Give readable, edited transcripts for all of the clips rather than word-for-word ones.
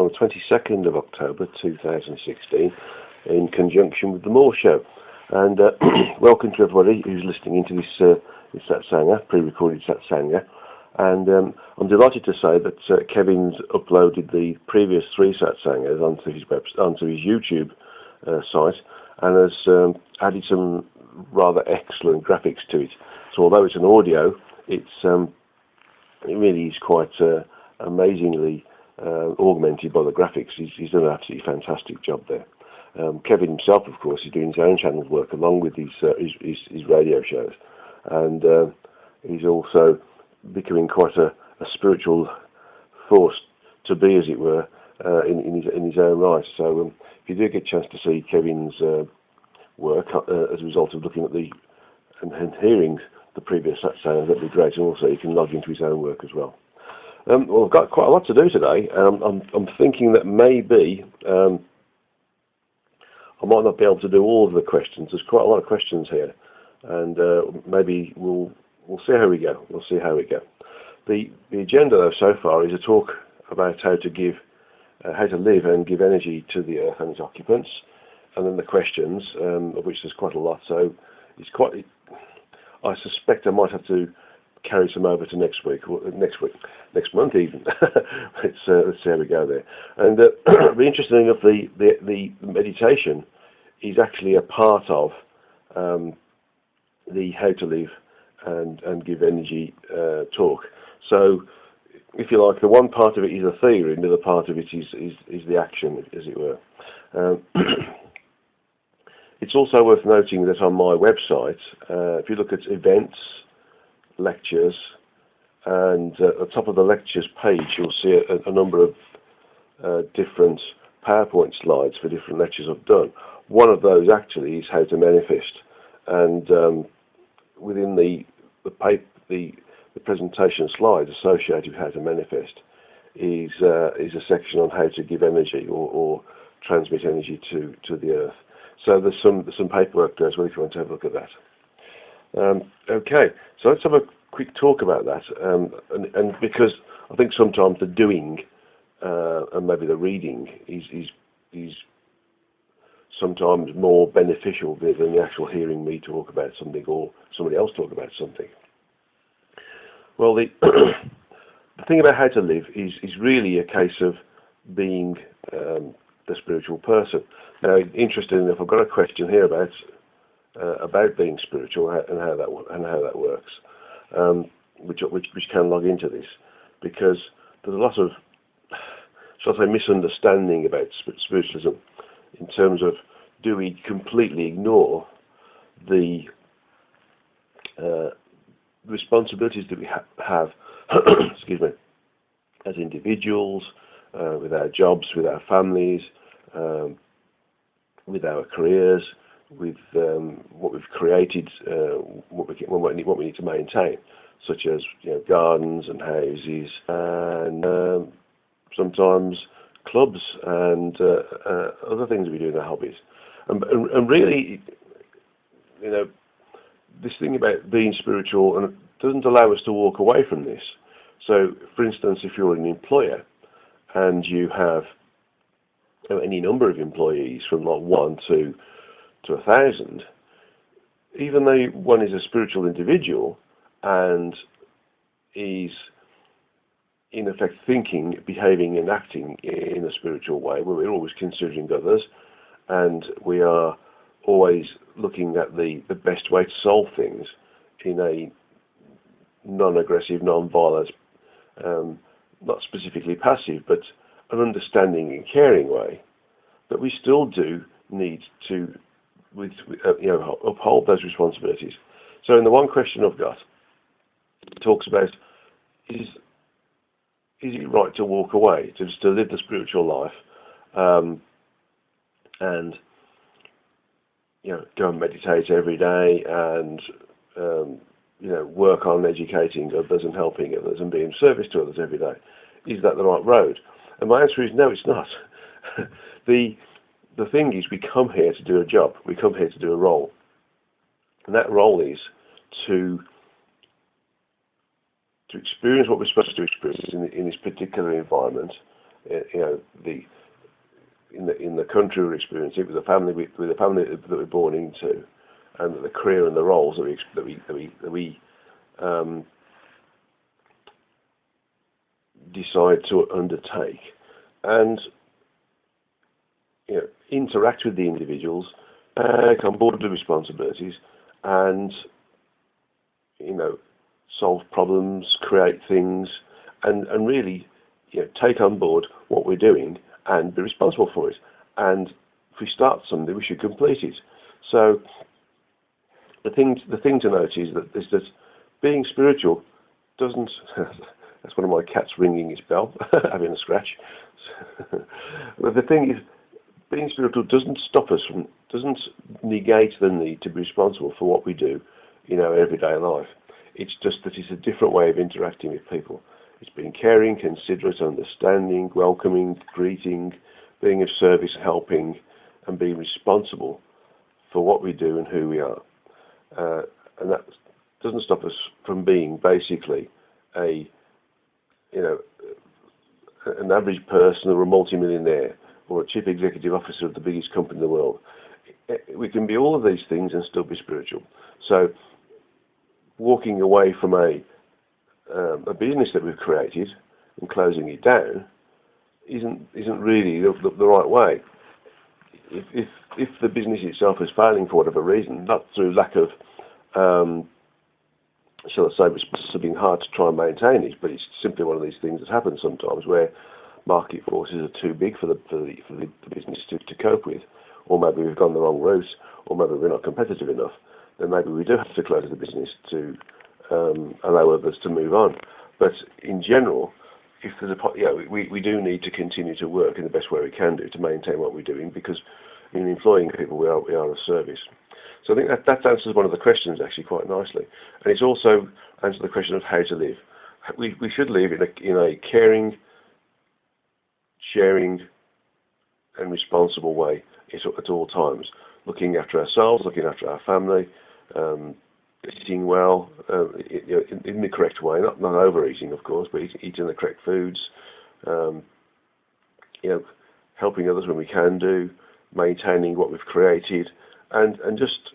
on the 22nd of October 2016 in conjunction with the Moore Show. And welcome to everybody who's listening into this Satsanga, pre-recorded Satsanga. And I'm delighted to say that Kevin's uploaded the previous 3 Satsangas onto his YouTube site and has added some rather excellent graphics to it. So although it's an audio, it really is quite amazingly augmented by the graphics. He's done an absolutely fantastic job there. Kevin himself, of course, is doing his own channel work along with his radio shows, and he's also becoming quite a spiritual force to be, as it were, in his own right. So if you do get a chance to see Kevin's work as a result of looking at and hearing the previous Satsanga, that'd be great. And also you can log into his own work as well. Well, I've got quite a lot to do today. I'm thinking that maybe I might not be able to do all of the questions. There's quite a lot of questions here, and maybe we'll see how we go. We'll see how we go. The agenda, though, so far is a talk about how to live and give energy to the Earth and its occupants, and then the questions, of which there's quite a lot. So I suspect I might have to carry some over to next next month even. Let's see how we go there. And be interesting enough, the meditation is actually a part of the How to Live and Give Energy talk. So, if you like, the one part of it is a theory, and the other part of it is the action, as it were. It's also worth noting that on my website, if you look at events, lectures, and at the top of the lectures page you'll see a number of different PowerPoint slides for different lectures I've done. One of those actually is how to manifest, and within the presentation slides associated with how to manifest is a section on how to give energy or transmit energy to the Earth. So there's some paperwork there as well if you want to have a look at that. Okay, so let's have a quick talk about that, and because I think sometimes the doing and maybe the reading is sometimes more beneficial than the actual hearing me talk about something or somebody else talk about something. Well, the thing about how to live is really a case of being the spiritual person. Now, interestingly enough, I've got a question here about being spiritual and how that works, which can log into this, because there's a lot of, shall I say, misunderstanding about spiritualism in terms of, do we completely ignore the responsibilities that we have excuse me, as individuals, with our jobs, with our families, with our careers, with what we've created, what we need to maintain, such as gardens and houses, and sometimes clubs and other things we do in our hobbies, and really, this thing about being spiritual and it doesn't allow us to walk away from this. So, for instance, if you're an employer and you have any number of employees from like 1 to 1,000, even though one is a spiritual individual and is in effect thinking, behaving and acting in a spiritual way, where we're always considering others and we are always looking at the best way to solve things in a non-aggressive, non-violent, not specifically passive, but an understanding and caring way, that we still do need to uphold those responsibilities. So in the one question I've got, it talks about, is it right to walk away, to live the spiritual life, and go and meditate every day and work on educating others and helping others and being of service to others every day? Is that the right road? And my answer is no, it's not. The thing is, we come here to do a job. We come here to do a role. And that role is to experience what we're supposed to experience in this particular environment, in the country we're experiencing, with the family that we're born into, and the career and the roles that we decide to undertake, and interact with the individuals, take on board the responsibilities, and solve problems, create things, and really take on board what we're doing and be responsible for it. And if we start something, we should complete it. So the thing to note is that being spiritual doesn't. That's one of my cats ringing its bell, having a scratch. But the thing is, being spiritual doesn't negate the need to be responsible for what we do in our everyday life. It's just that it's a different way of interacting with people. It's being caring, considerate, understanding, welcoming, greeting, being of service, helping, and being responsible for what we do and who we are. And that doesn't stop us from being basically an average person or a multimillionaire or a chief executive officer of the biggest company in the world. We can be all of these things and still be spiritual. So walking away from a business that we've created and closing it down isn't really the right way. If the business itself is failing for whatever reason, not through lack of shall I say, it's being hard to try and maintain it, but it's simply one of these things that happens sometimes where market forces are too big for the business to cope with, or maybe we've gone the wrong route, or maybe we're not competitive enough. Then maybe we do have to close the business to allow others to move on. But in general, if there's we do need to continue to work in the best way we can do to maintain what we're doing, because in employing people we are of service. So I think that answers one of the questions actually quite nicely, and it's also answered the question of how to live. We should live in a caring, sharing, and responsible way at all times, looking after ourselves, looking after our family, eating well, in the correct way, not overeating, of course, but eating the correct foods, helping others when we can do, maintaining what we've created, and just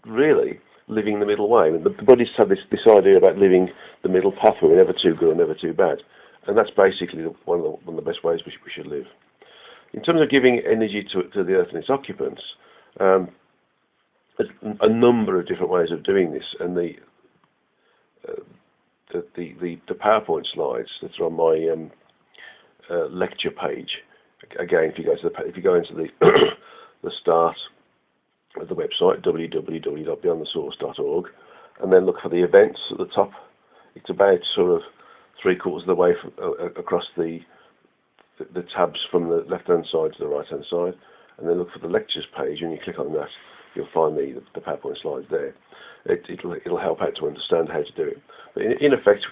really living the middle way. I mean, the Buddhists have this idea about living the middle pathway, never too good or never too bad, and that's basically one of the best ways we should live. In terms of giving energy to the earth and its occupants, there's a number of different ways of doing this, and the PowerPoint slides that are on my lecture page. Again, if you go into the start of the website, www.beyondthesource.org, and then look for the events at the top. It's about sort of 3/4 of the way across the tabs from the left-hand side to the right-hand side, and then look for the lectures page. When you click on that, you'll find the PowerPoint slides there. It'll help out to understand how to do it. But in effect,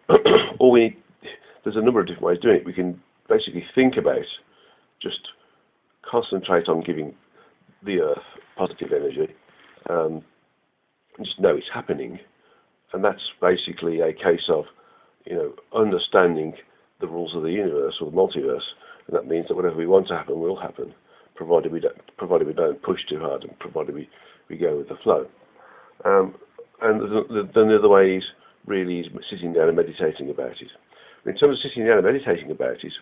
there's a number of different ways of doing it. We can basically think about, just concentrate on giving the earth positive energy, and just know it's happening. And that's basically a case of understanding the rules of the universe or the multiverse, and that means that whatever we want to happen will happen, provided we don't push too hard, and provided we go with the flow. And then the other way is really sitting down and meditating about it. In terms of sitting down and meditating about it,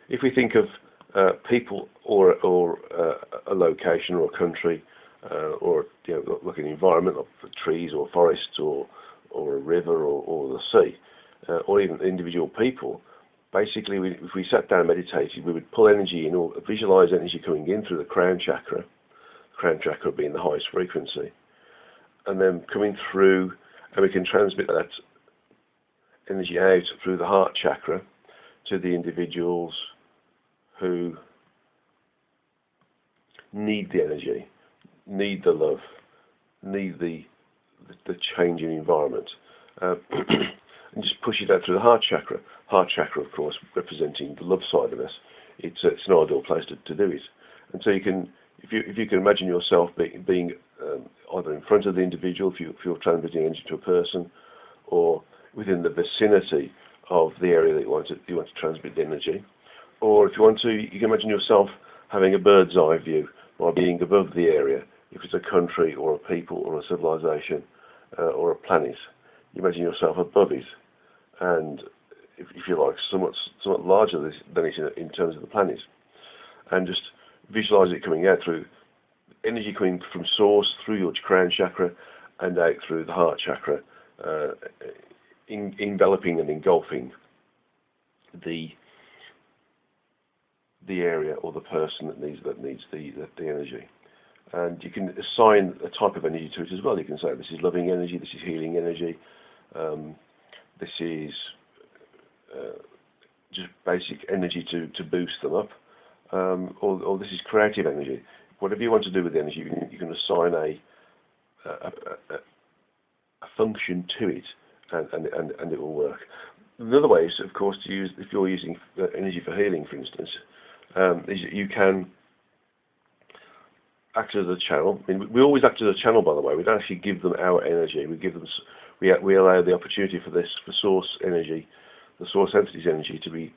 if we think of people or a location or a country, or like an environment of trees or forests or a river or the sea, or even individual people, basically if we sat down and meditated, we would pull energy in, or visualize energy coming in through the crown chakra being the highest frequency, and then coming through, and we can transmit that energy out through the heart chakra to the individuals who need the energy, need the love, need the change in environment, and just push it out through the heart chakra. Heart chakra, of course, representing the love side of us. It's an ideal place to do it. And so you can, if you can imagine yourself being either in front of the individual, if you're transmitting energy to a person, or within the vicinity of the area that you want to transmit the energy. Or if you want to, you can imagine yourself having a bird's eye view by being above the area. If it's a country or a people or a civilization or a planet, you imagine yourself above it, and if you like, somewhat larger than it in terms of the planet, and just visualize it coming out through energy coming from source through your crown chakra and out through the heart chakra, enveloping and engulfing the area or the person that needs the energy. And you can assign a type of energy to it as well. You can say this is loving energy, this is healing energy, this is just basic energy to boost them up, or this is creative energy. Whatever you want to do with the energy, you can assign a function to it, and it will work. Another way is, of course, to use, if you're using energy for healing, for instance, is that you can act as a channel. I mean, we always act as a channel, by the way. We don't actually give them our energy. We allow the opportunity for source energy, the source entity's energy, to be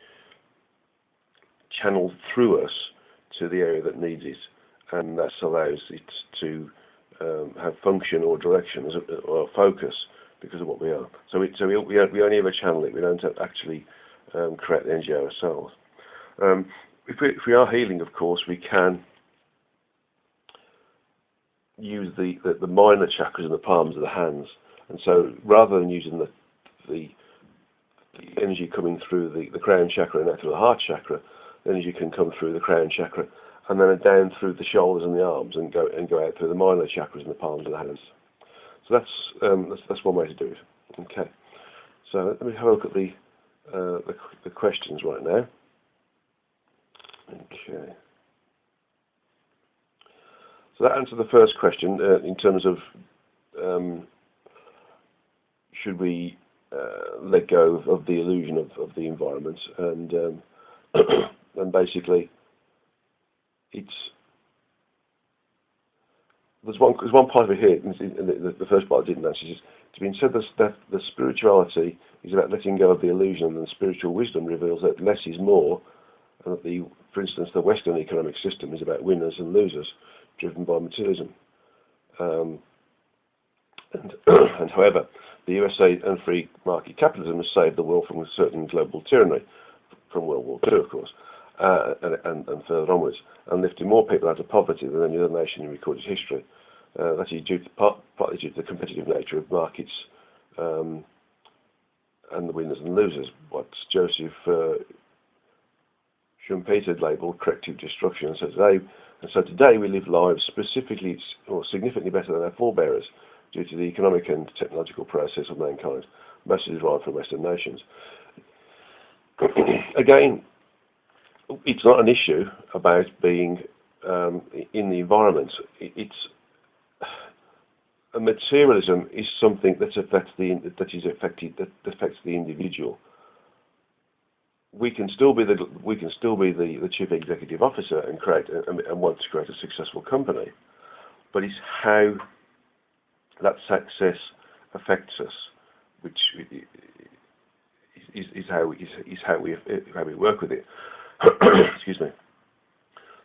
channeled through us to the area that needs it, and that allows it to have function or direction or focus because of what we are. So we only ever channel it. We don't actually create the energy ourselves. If we are healing, of course, we can use the minor chakras in the palms of the hands, and so rather than using the energy coming through the crown chakra and out through the heart chakra, the energy can come through the crown chakra and then down through the shoulders and the arms and go out through the minor chakras in the palms of the hands. So that's one way to do it. Okay. So let me have a look at the questions right now. Okay. So that answered the first question in terms of should we let go of the illusion of the environment, and and basically there's one part of it here. The first part I didn't answer. It's been said that the spirituality is about letting go of the illusion, and the spiritual wisdom reveals that less is more, and that for instance, the Western economic system is about winners and losers, driven by materialism. And however, the USA and free market capitalism has saved the world from a certain global tyranny, from World War II, of course, and further onwards, and lifting more people out of poverty than any other nation in recorded history. That is partly due to the competitive nature of markets and the winners and losers, what Joseph Schumpeter labelled corrective destruction. So today we live lives specifically or significantly better than our forebears due to the economic and technological process of mankind, mostly derived from Western nations. Again, it's not an issue about being in the environment. Materialism is something that affects the individual. We can still be the chief executive officer and want to create a successful company, but it's how that success affects us, which is how we work with it. Excuse me.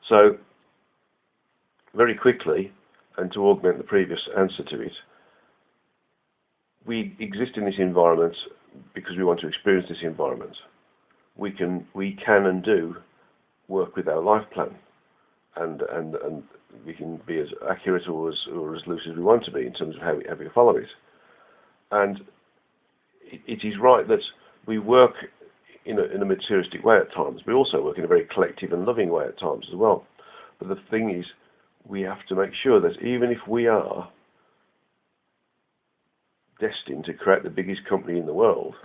So very quickly, and to augment the previous answer to it, we exist in this environment because we want to experience this environment. We can and do work with our life plan, and we can be as accurate or as loose as we want to be in terms of how we follow it. And it is right that we work in a materialistic way at times. We also work in a very collective and loving way at times as well. But the thing is, we have to make sure that even if we are destined to create the biggest company in the world,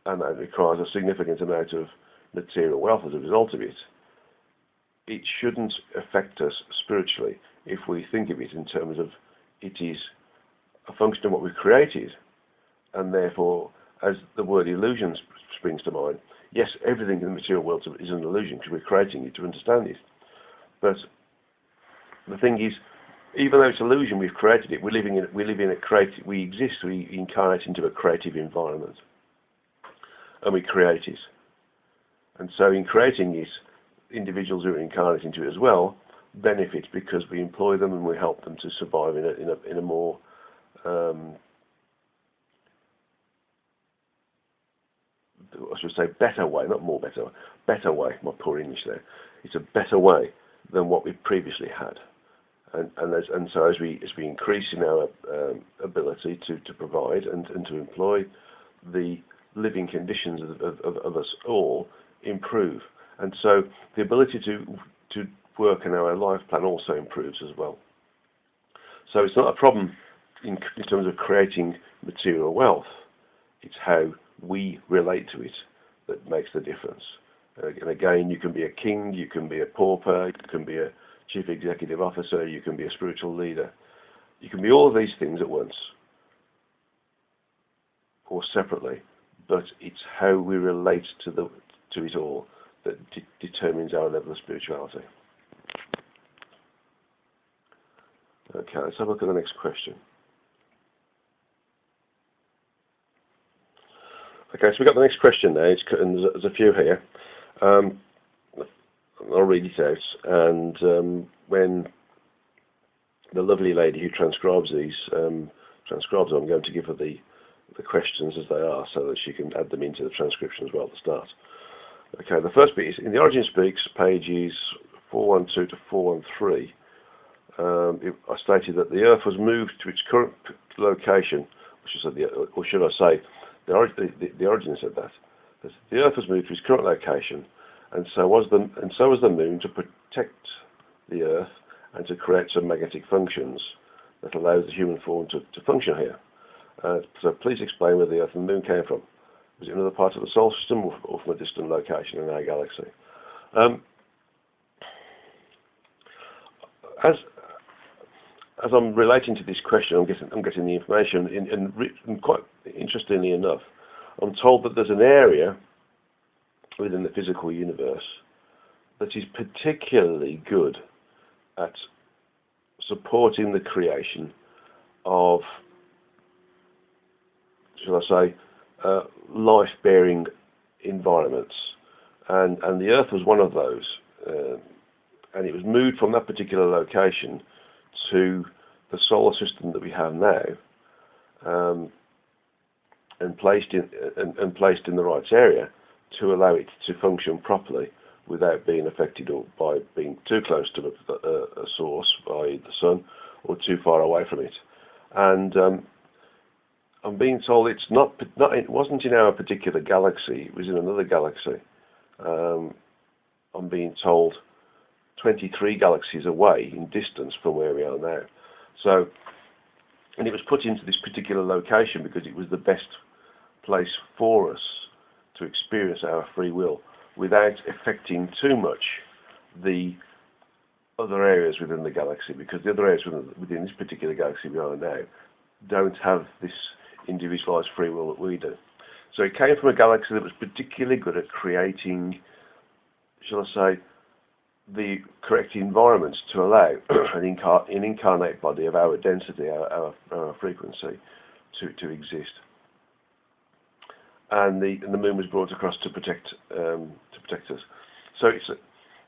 and that requires a significant amount of material wealth as a result of it, it shouldn't affect us spiritually if we think of it in terms of it is a function of what we've created, and therefore, as the word illusion springs to mind, yes, everything in the material world is an illusion because we're creating it to understand it. But the thing is, even though it's illusion, we've created it. We exist. We incarnate into a creative environment. and we create it. And so in creating it, individuals who are incarnate into it as well benefit because we employ them and we help them to survive in a more I should say better way, not more better way, my poor English there. It's a better way than what we previously had. And so as we increase in our ability to provide and to employ, the living conditions of us all improve. And so the ability to work in our life plan also improves as well. So it's not a problem in terms of creating material wealth. It's how we relate to it that makes the difference. And again, you can be a king, you can be a pauper, you can be a chief executive officer, you can be a spiritual leader. You can be all of these things at once or separately, but it's how we relate to it all that determines our level of spirituality. Okay, let's have a look at the next question. Okay, so we've got the next question there, and there's a few here. I'll read it out, and when the lovely lady who transcribes these transcribes them, I'm going to give her the questions as they are so that she can add them into the transcription as well at the start. Okay, the first bit is, in the Origin Speaks, pages 412 to 413, I stated that the Earth was moved to its current location, or should I say, the Origin said that the Earth was moved to its current location, and so was the Moon, to protect the Earth and to create some magnetic functions that allows the human form to function here. So please explain where the Earth and the Moon came from. Was it another part of the solar system or from a distant location in our galaxy? As I'm relating to this question, I'm getting the information, and quite interestingly enough, I'm told that there's an area within the physical universe that is particularly good at supporting the creation of, shall I say, life-bearing environments, and the Earth was one of those, and it was moved from that particular location to the solar system that we have now, and placed in the right area to allow it to function properly without being affected by being too close to a source, i.e. the sun, or too far away from it. And I'm being told it wasn't in our particular galaxy, it was in another galaxy. I'm being told 23 galaxies away in distance from where we are now. So, and it was put into this particular location because it was the best place for us to experience our free will without affecting too much the other areas within the galaxy, because the other areas within this particular galaxy we are now don't have this individualized free will that we do. So it came from a galaxy that was particularly good at creating, shall I say, the correct environments to allow an incarnate body of our density, our frequency, to exist. And the Moon was brought across to protect us. So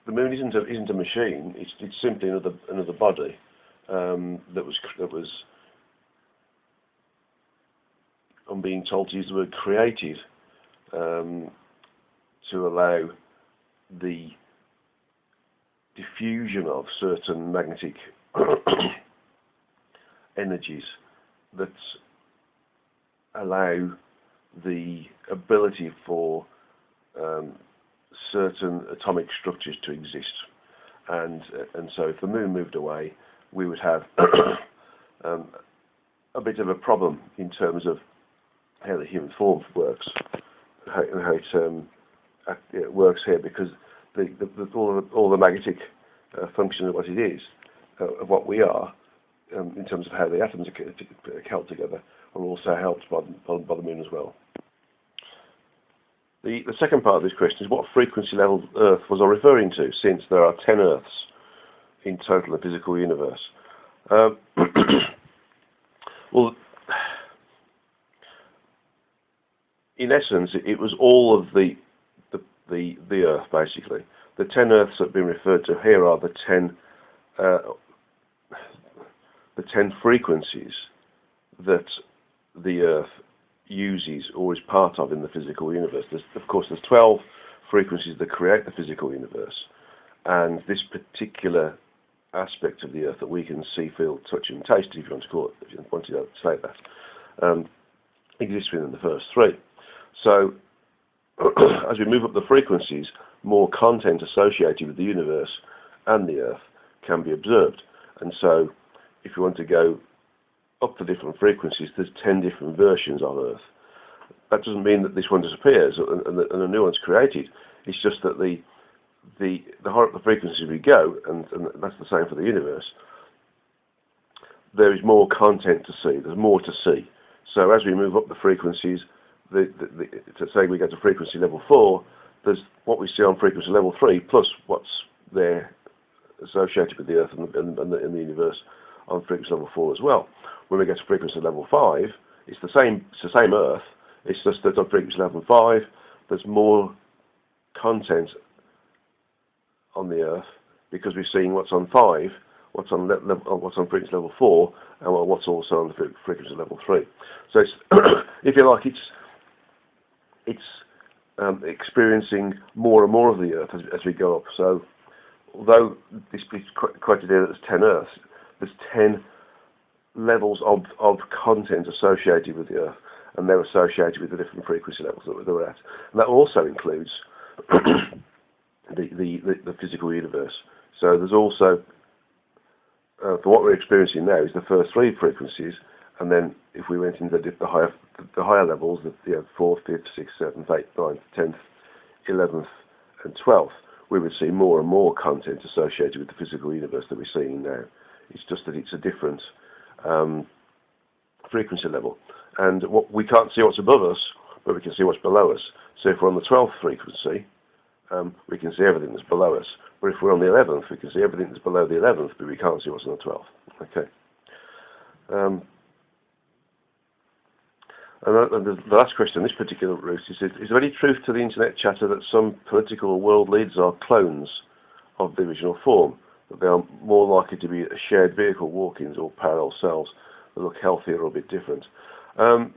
the Moon isn't a machine. It's simply another body that was. I'm being told to use the word created to allow the diffusion of certain magnetic energies that allow the ability for certain atomic structures to exist. And so if the Moon moved away, we would have a bit of a problem in terms of how the human form works, how it works here, because all the magnetic function of what it is, of what we are, in terms of how the atoms are held together, are also helped by the Moon as well. The second part of this question is, what frequency level Earth was I referring to, since there are 10 Earths in total in the physical universe? Well, in essence, it was all of the Earth, basically. The 10 Earths that have been referred to here are the 10 frequencies that the Earth uses or is part of in the physical universe. Of course, there's 12 frequencies that create the physical universe, and this particular aspect of the Earth that we can see, feel, touch, and taste, if you want to call it, if you want to say that, exists within the first three. So, as we move up the frequencies, more content associated with the universe and the Earth can be observed. And so, if you want to go up the different frequencies, there's 10 different versions of Earth. That doesn't mean that this one disappears and a new one's created. It's just that the higher up the frequencies we go, and that's the same for the universe, there is more content to see. There's more to see. So as we move up the frequencies, to say we go to frequency level 4, there's what we see on frequency level 3 plus what's there associated with the Earth and the universe on frequency level 4 as well. When we get to frequency level 5, it's the same Earth. It's just that on frequency level 5, there's more content on the Earth because we're seeing what's on 5, what's on frequency level 4, and what's also on the frequency level 3. So it's, if you like, it's experiencing more and more of the Earth as we go up. So although this is quoted here that there's 10 Earths, there's 10 levels of content associated with the Earth, and they're associated with the different frequency levels that we're at. And that also includes the physical universe. So there's also, for what we're experiencing now, is the first three frequencies, and then if we went into the higher levels, the 4th, 5th, 6th, 7th, 8th, 9th, 10th, 11th, and 12th, we would see more and more content associated with the physical universe that we're seeing now. It's just that it's a different frequency level, and we can't see what's above us, but we can see what's below us. So if we're on the 12th frequency, we can see everything that's below us. But if we're on the 11th, we can see everything that's below the 11th, but we can't see what's on the 12th. Okay. And the last question on this particular route is there any truth to the internet chatter that some political or world leaders are clones of the original form, that they are more likely to be a shared vehicle walk-ins or parallel cells that look healthier or a bit different? No,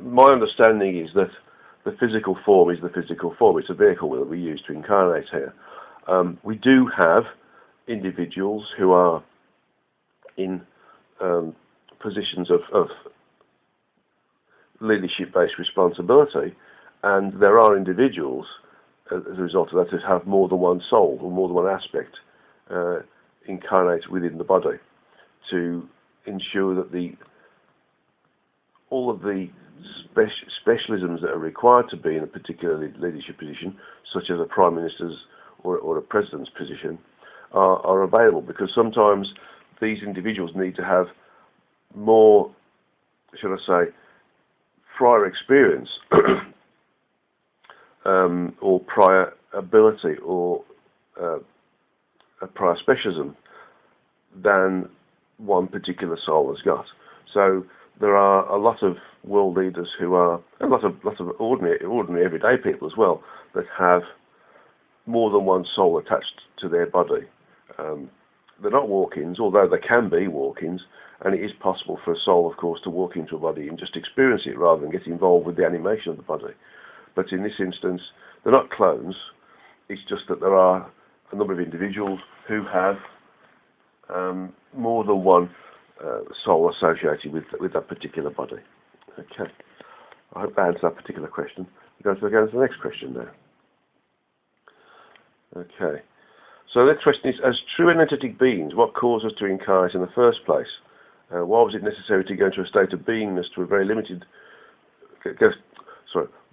my understanding is that the physical form is the physical form. It's a vehicle that we use to incarnate here. We do have individuals who are in positions of leadership-based responsibility, and there are individuals, as a result of that, who have more than one soul or more than one aspect incarnated within the body to ensure that all of the specialisms that are required to be in a particular leadership position, such as a prime minister's or a president's position, are available, because sometimes these individuals need to have more, should I say, prior experience or prior ability or a prior specialism than one particular soul has got. So there are a lot of world leaders who are, a lot of ordinary everyday people as well, that have more than one soul attached to their body. They're not walk-ins, although they can be walk-ins, and it is possible for a soul, of course, to walk into a body and just experience it rather than get involved with the animation of the body. But in this instance, they're not clones. It's just that there are a number of individuals who have more than one soul associated with that particular body. Okay. I hope that answers that particular question. We're going to go to the next question now. Okay. So the next question is, as true energetic beings, what caused us to incarnate in the first place? Why was it necessary to go into a state of beingness to a very limited...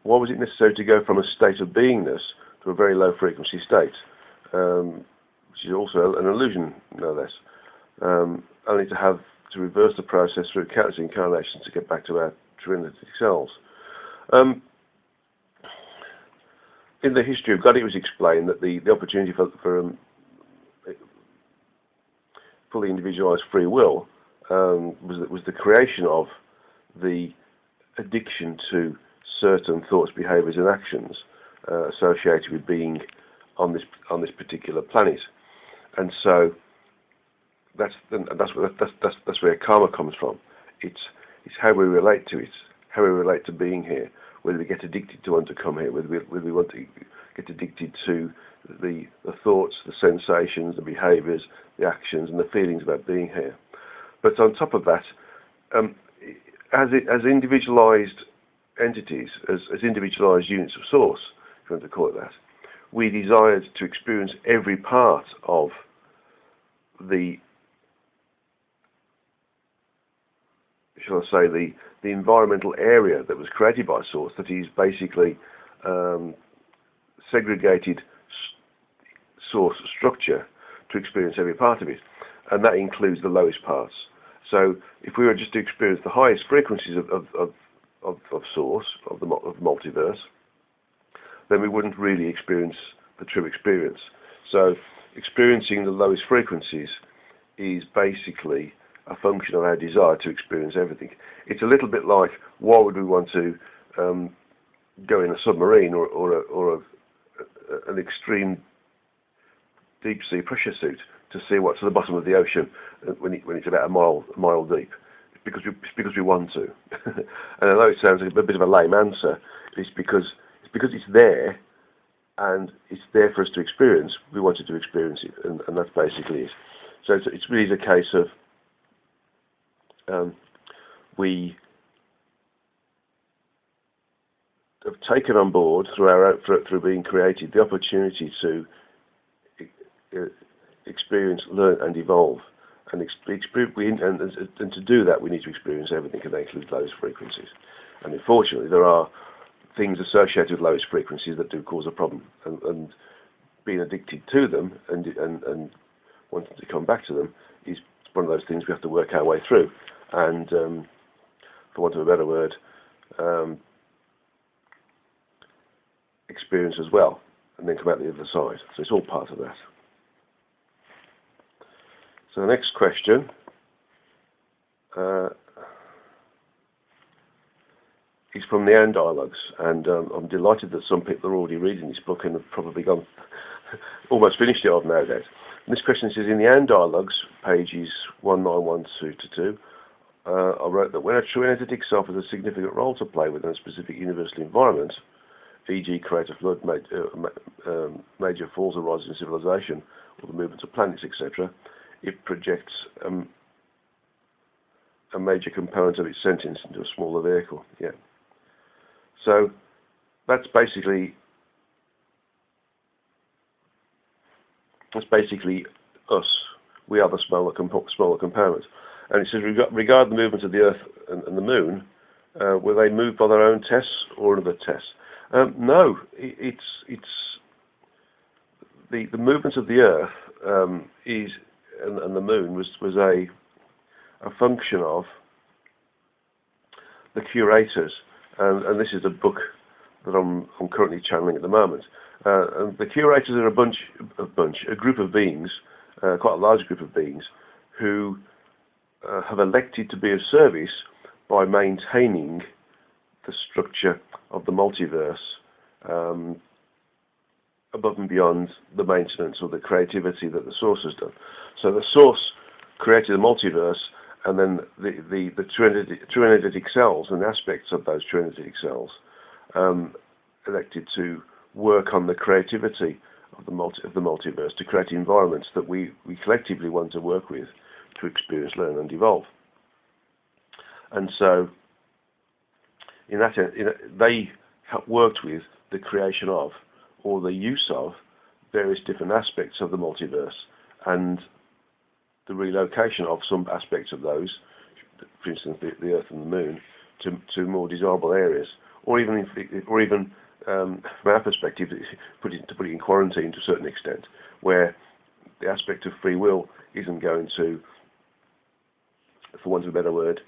Why was it necessary to go from a state of beingness to a very low frequency state? Which is also an illusion, no less. Only to reverse the process through countless incarnations to get back to our true energetic selves. In the history of God, it was explained that the opportunity for fully individualized free will was the creation of the addiction to certain thoughts, behaviours, and actions associated with being on this particular planet, and so that's where karma comes from. It's how we relate to it, how we relate to being here, whether we get addicted to want to come here, whether we want to get addicted to the thoughts, the sensations, the behaviours, the actions, and the feelings about being here. But on top of that, as individualised entities, as individualised units of source, if you want to call it that, we desired to experience every part of the, shall I say, the environmental area that was created by Source, that is basically segregated source structure to experience every part of it, and that includes the lowest parts. So if we were just to experience the highest frequencies of Source, of the multiverse, then we wouldn't really experience the true experience. So experiencing the lowest frequencies is basically a function of our desire to experience everything. It's a little bit like, why would we want to go in a submarine or an extreme deep sea pressure suit to see what's at the bottom of the ocean when it's about a mile deep? It's because we want to. And I know it sounds a bit of a lame answer. It's because it's there, and it's there for us to experience. We wanted to experience it, and that's basically it. So it's really a case of we have taken on board through being created the opportunity to experience, learn, and evolve. And to do that, we need to experience everything, and that includes lowest frequencies. And unfortunately, there are things associated with lowest frequencies that do cause a problem, and being addicted to them and wanting to come back to them is one of those things we have to work our way through. And for want of a better word, experience as well, and then come out the other side. So it's all part of that. So the next question is from the Ann Dialogues, and I'm delighted that some people are already reading this book and have probably gone almost finished it off nowadays. And this question says, in the Ann Dialogues, pages 1912-2, I wrote that when a true energetic self has a significant role to play within a specific universal environment, e.g. creative flood, major falls or rises in civilization, or the movements of planets, etc., it projects a major component of its sentience into a smaller vehicle. Yeah. So that's basically us. We are the smaller component. And it says, regard the movement of the Earth and the Moon, were they moved by their own tests or another test? No, it's the movement of the Earth and the Moon was a function of the curators, and this is a book that I'm currently channeling at the moment. And the curators are a group of beings, quite a large group of beings, who have elected to be of service by maintaining the structure of the multiverse above and beyond the maintenance or the creativity that the Source has done. So the Source created the multiverse, and then the true energetic cells and aspects of those true energetic cells elected to work on the creativity of the multiverse to create environments that we collectively want to work with to experience, learn, and evolve. And so, they worked with the creation of, or the use of, various different aspects of the multiverse, and the relocation of some aspects of those, for instance, the Earth and the Moon, to more desirable areas, or even from our perspective, to put it in quarantine to a certain extent, where the aspect of free will isn't going to, for want of a better word,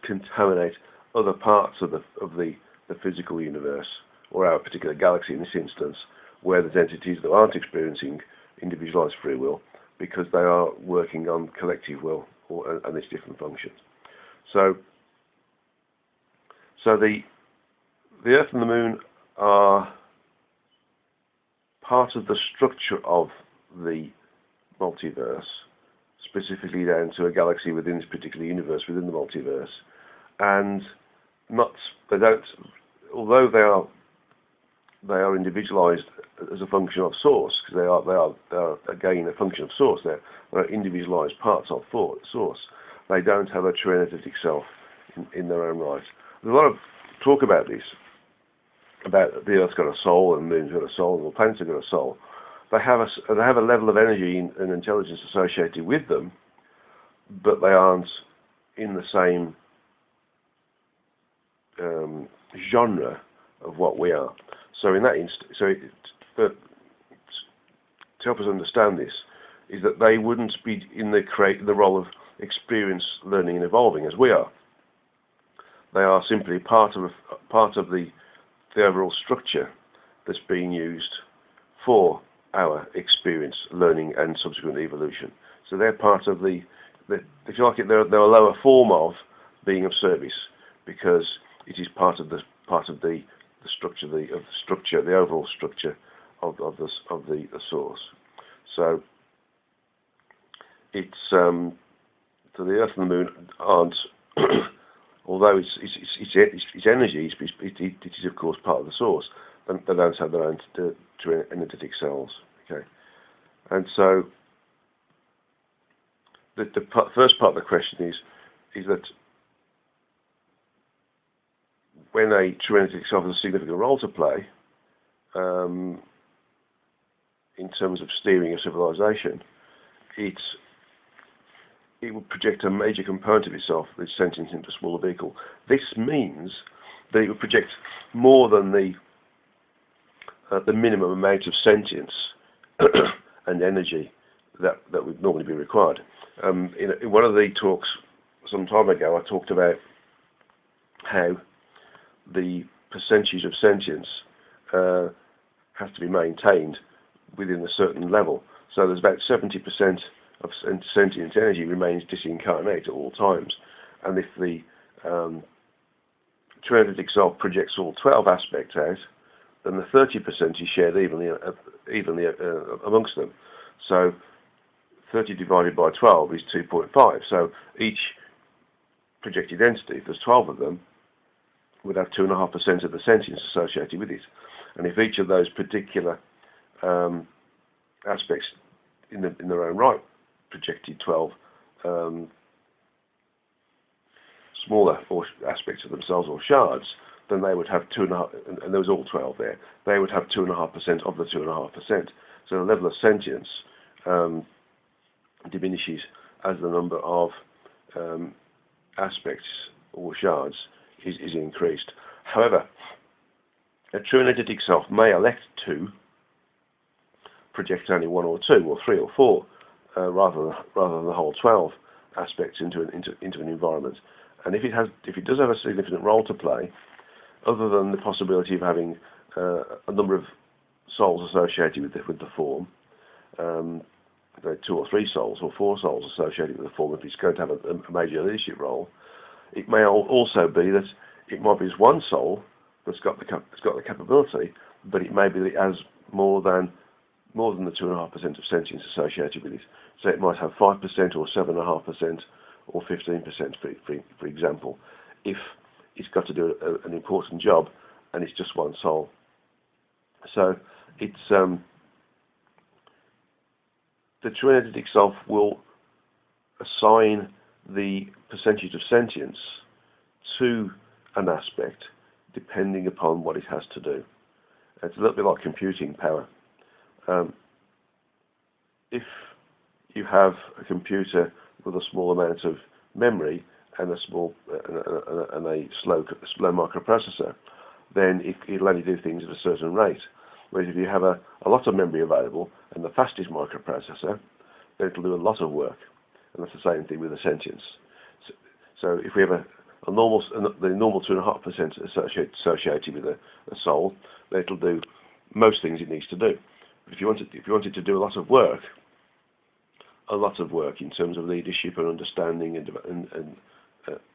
contaminate other parts of the physical universe, or our particular galaxy in this instance, where there's entities that aren't experiencing individualized free will because they are working on collective will and its different functions. So the the Earth and the Moon are part of the structure of the multiverse, specifically down to a galaxy within this particular universe, within the multiverse, and although they are individualized as a function of source, because they are again a function of source. They're individualized parts of source. They don't have a true energetic self in their own right. There's a lot of talk about this, about the Earth's got a soul and the Moon's got a soul and the planets have got a soul. They have a level of energy and intelligence associated with them, but they aren't in the same genre of what we are. So in that to help us understand this, is that they wouldn't be in the role of experience, learning, and evolving as we are. They are simply part of the overall structure that's being used for our experience, learning, and subsequent evolution. So they're part of if you like it, they're a lower form of being of service, because it is part of the structure, the overall structure of the source. So it's so the Earth and the Moon aren't, although it's energy, it is of course part of the source. They don't have their own true energetic cells. Okay, and so the first part of the question is that when a true energetic self has a significant role to play in terms of steering a civilization, it would project a major component of itself, its sentience, into a smaller vehicle. This means that it would project more than the minimum amount of sentience and energy that would normally be required. In one of the talks some time ago, I talked about how the percentage of sentience has to be maintained within a certain level. So there's about 70% of sentient energy remains disincarnate at all times, and if the true energetic self projects all 12 aspects out, then the 30% is shared evenly amongst them. So 30 divided by 12 is 2.5. So each projected entity, if there's 12 of them, would have 2.5% of the sentience associated with it. And if each of those particular aspects in their own right projected 12 smaller aspects of themselves or shards, then they would have 2.5%, and there was all 12 there, they would have 2.5% of the 2.5%. So the level of sentience diminishes as the number of aspects or shards is increased. However, a true energetic self may elect to project only 1 or 2 or 3 or 4 rather than the whole 12 aspects into an environment. And if it does have a significant role to play, other than the possibility of having a number of souls associated with the form, 2 or 3 souls or 4 souls associated with the form, if it's going to have a major leadership role, it may also be that it might be just one soul that's got the capability, but it may be that it has more than the 2.5% of sentience associated with it. So it might have 5% or 7.5% or 15%, for example, if it's got to do an important job and it's just one soul. So it's the true energetic self will assign the percentage of sentience to an aspect depending upon what it has to do. It's a little bit like computing power. If you have a computer with a small amount of memory and a slow microprocessor, then it'll only do things at a certain rate. Whereas if you have a lot of memory available and the fastest microprocessor, then it'll do a lot of work. And that's the same thing with the sentience. So if we have the normal 2.5% associated with a soul, then it'll do most things it needs to do. But if you wanted to do a lot of work in terms of leadership and understanding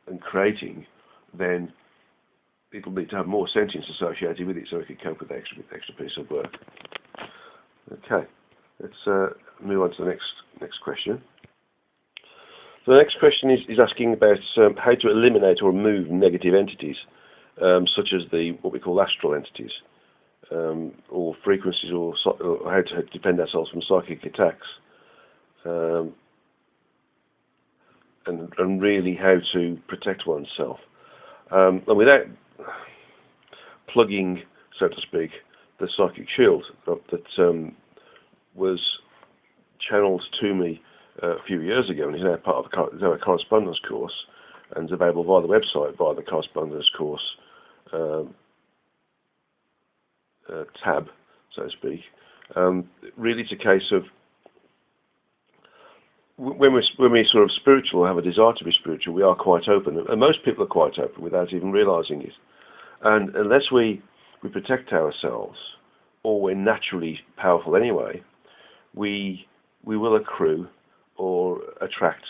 and creating, then it'll need to have more sentience associated with it so it can cope with the extra piece of work. Okay, let's move on to the next question. So the next question is asking about how to eliminate or remove negative entities, such as what we call astral entities, or frequencies, or how to defend ourselves from psychic attacks, and really how to protect oneself. And without plugging, so to speak, the psychic shield that was channeled to me a few years ago, and is now part of our correspondence course, and is available via the website, via the correspondence course tab, so to speak. Really, it's a case of when we're sort of spiritual, have a desire to be spiritual, we are quite open, and most people are quite open without even realising it. And unless we protect ourselves, or we're naturally powerful anyway, we will accrue or attract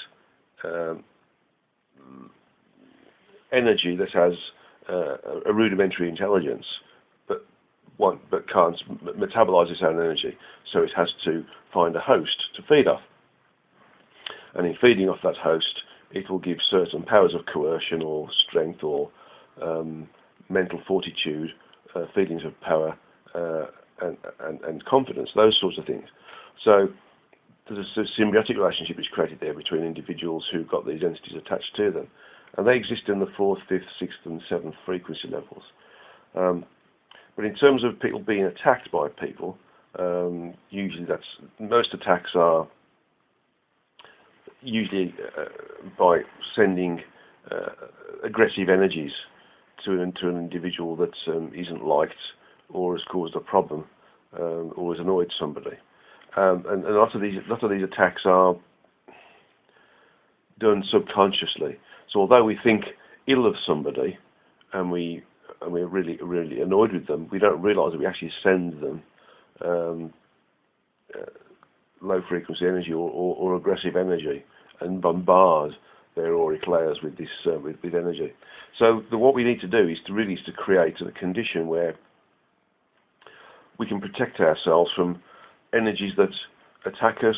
energy that has a rudimentary intelligence, but can't metabolize its own energy. So it has to find a host to feed off. And in feeding off that host, it will give certain powers of coercion or strength or mental fortitude, feelings of power and confidence, those sorts of things. So there's a symbiotic relationship is created there between individuals who've got these entities attached to them. And they exist in the 4th, 5th, 6th and 7th frequency levels. But in terms of people being attacked by people, usually most attacks are usually by sending aggressive energies to an individual that isn't liked or has caused a problem or has annoyed somebody. And a lot of these attacks are done subconsciously. So although we think ill of somebody and we're really annoyed with them, we don't realise that we actually send them low frequency energy or aggressive energy and bombard their auric layers with this with energy. So what we need to do is to create a condition where we can protect ourselves from energies that attack us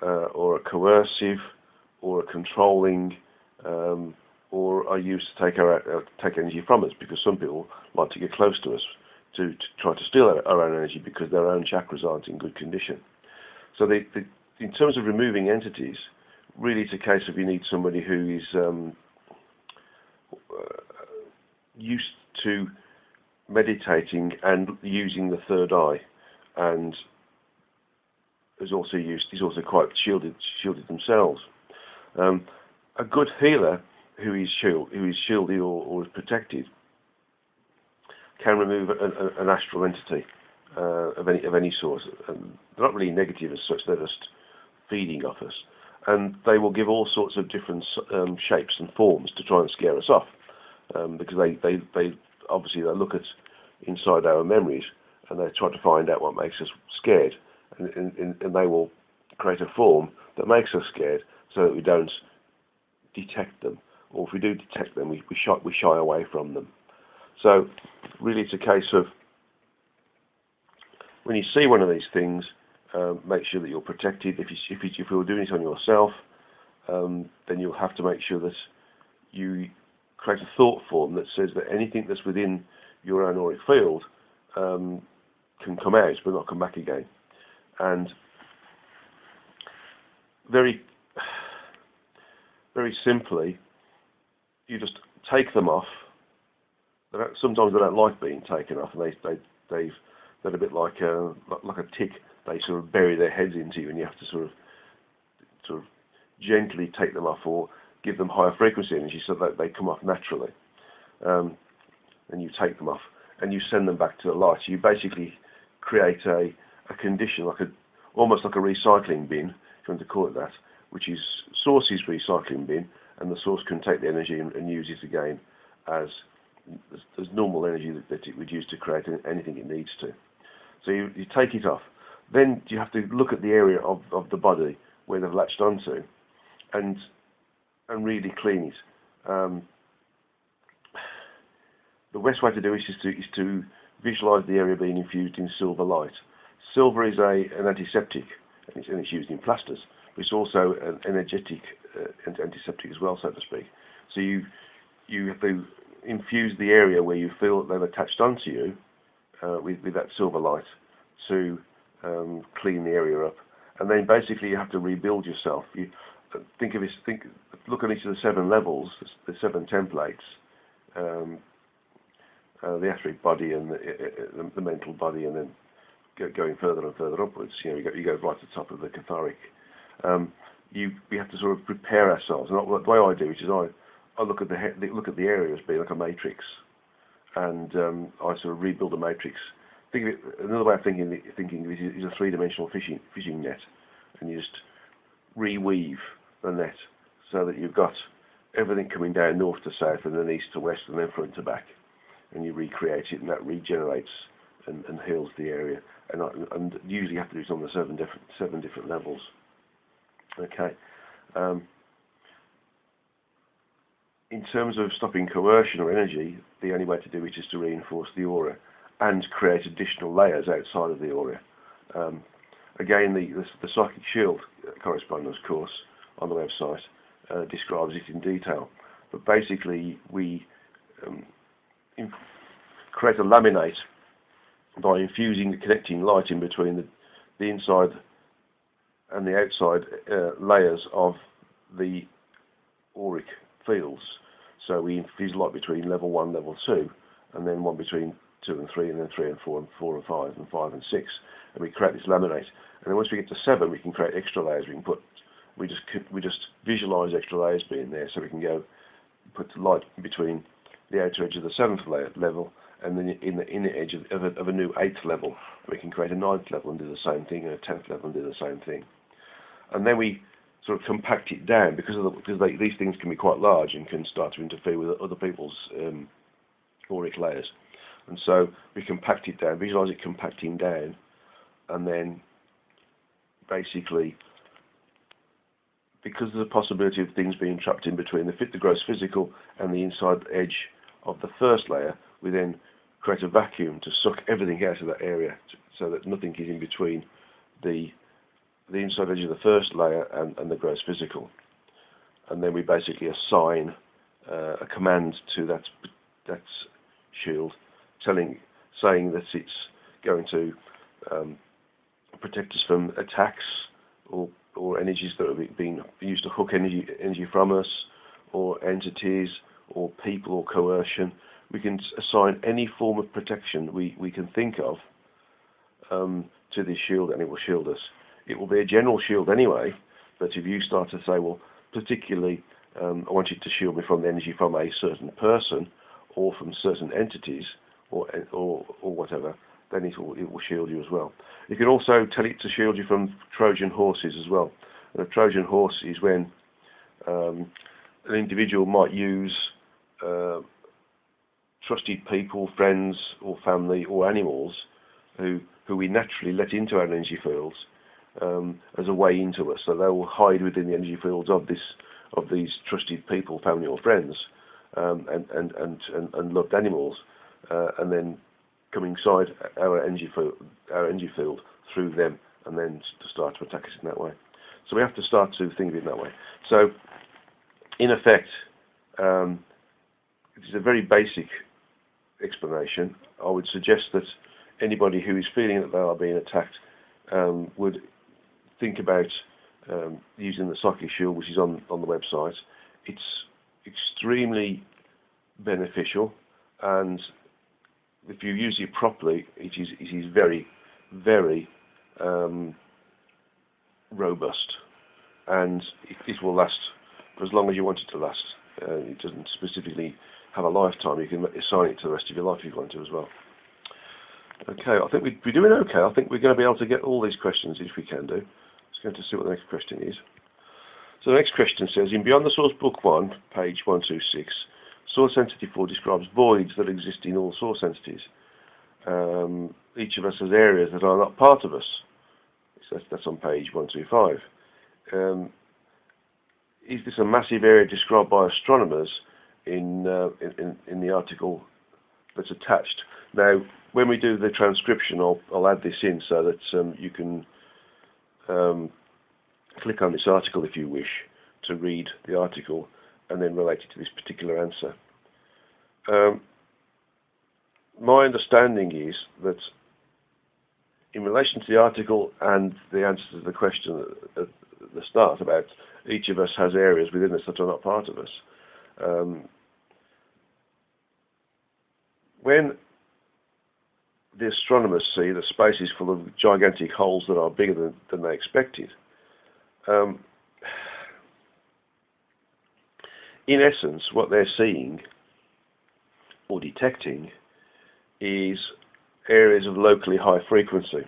or are coercive or are controlling or are used to take energy from us, because some people like to get close to us to try to steal our own energy because their own chakras aren't in good condition. So in terms of removing entities, really it's a case of you need somebody who is used to meditating and using the third eye, and is also quite shielded themselves. A good healer who is shielded or is protected can remove an astral entity of any sort. They're not really negative as such; they're just feeding off us, and they will give all sorts of different shapes and forms to try and scare us off, because they obviously look at inside our memories and they try to find out what makes us scared, and they will create a form that makes us scared so that we don't detect them, or if we do detect them, we shy away from them. So really it's a case of when you see one of these things, make sure that you're protected. If you're doing it on yourself, then you'll have to make sure that you create a thought form that says that anything that's within your own auric field can come out but not come back again. And very, very simply, you just take them off. Sometimes they don't like being taken off, and they're a bit like a tick. They sort of bury their heads into you, and you have to sort of gently take them off, or give them higher frequency energy so that they come off naturally. And you take them off, and you send them back to the light. So you basically create a condition, almost like a recycling bin, if you want to call it that, which is source's recycling bin, and the source can take the energy and use it again as normal energy that it would use to create anything it needs to. So you take it off. Then you have to look at the area of the body where they've latched onto, and really clean it. the best way to do it is to visualize the area being infused in silver light. Silver is an antiseptic, and it's used in plasters, but it's also an energetic antiseptic as well, so to speak. So you have to infuse the area where you feel that they've attached onto you with that silver light to clean the area up, and then basically you have to rebuild yourself. You look at each of the 7 levels, the 7 templates. The etheric body and the mental body, and then going further and further upwards. You go right to the top of the catharic. We have to sort of prepare ourselves. And the way I do it is I look at the area as being like a matrix, and I sort of rebuild a matrix. Think of it, another way of thinking is a 3-dimensional fishing net, and you just reweave the net so that you've got everything coming down north to south, and then east to west, and then front to back. And you recreate it, and that regenerates and heals the area. And usually you have to do it on the 7 different levels. Okay. In terms of stopping coercion or energy, the only way to do it is to reinforce the aura and create additional layers outside of the aura. Again, the Psychic Shield correspondence course on the website describes it in detail. But basically, we create a laminate by infusing the connecting light in between the inside and the outside layers of the auric fields. So we infuse light between level 1, level 2, and then one between 2 and 3, and then 3 and 4, and 4 and 5, and 5 and 6, and we create this laminate. And then once we get to 7, we can create extra layers. We just visualize extra layers being there, so we can go put light between the outer edge of the 7th level and then in the inner edge of a new 8th level. We can create a 9th level and do the same thing, and a 10th level and do the same thing. And then we sort of compact it down because these things can be quite large and can start to interfere with other people's auric layers. And so we compact it down, visualize it compacting down, and then basically, because of the possibility of things being trapped in between the gross physical and the inside edge of the first layer, we then create a vacuum to suck everything out of that area, so that nothing is in between the inside edge of the first layer and the gross physical. And then we basically assign a command to that shield, saying that it's going to protect us from attacks or energies that are being used to hook energy from us, or entities, or people, or coercion. We can assign any form of protection we can think of to this shield, and it will shield us. It will be a general shield anyway, but if you start to say, well, particularly, I want you to shield me from the energy from a certain person, or from certain entities, or whatever, then it will shield you as well. You can also tell it to shield you from Trojan horses as well. And a Trojan horse is when an individual might use trusted people, friends, or family, or animals who we naturally let into our energy fields as a way into us. So they will hide within the energy fields of these trusted people, family, or friends, and loved animals, and then come inside our energy field through them, and then to start to attack us in that way. So we have to start to think of it in that way. So, in effect, it is a very basic explanation. I would suggest that anybody who is feeling that they are being attacked would think about using the Psychic Shield, which is on the website. It's extremely beneficial, and if you use it properly, it is very, very robust, and it will last for as long as you want it to last. It doesn't specifically have a lifetime. You can assign it to the rest of your life if you want to as well. Okay, I think we're doing okay. I think we're going to be able to get all these questions if we can do. Let's go to see what the next question is. So the next question says, in Beyond the Source Book 1, page 126, Source Entity 4 describes voids that exist in all source entities. Each of us has areas that are not part of us. So that's on page 125. Is this a massive area described by astronomers in the article that's attached. Now, when we do the transcription, I'll add this in so that you can click on this article if you wish to read the article and then relate it to this particular answer. My understanding is that in relation to the article and the answer to the question at the start about each of us has areas within us that are not part of us, when the astronomers see that space is full of gigantic holes that are bigger than they expected, in essence, what they're seeing or detecting is areas of locally high frequency.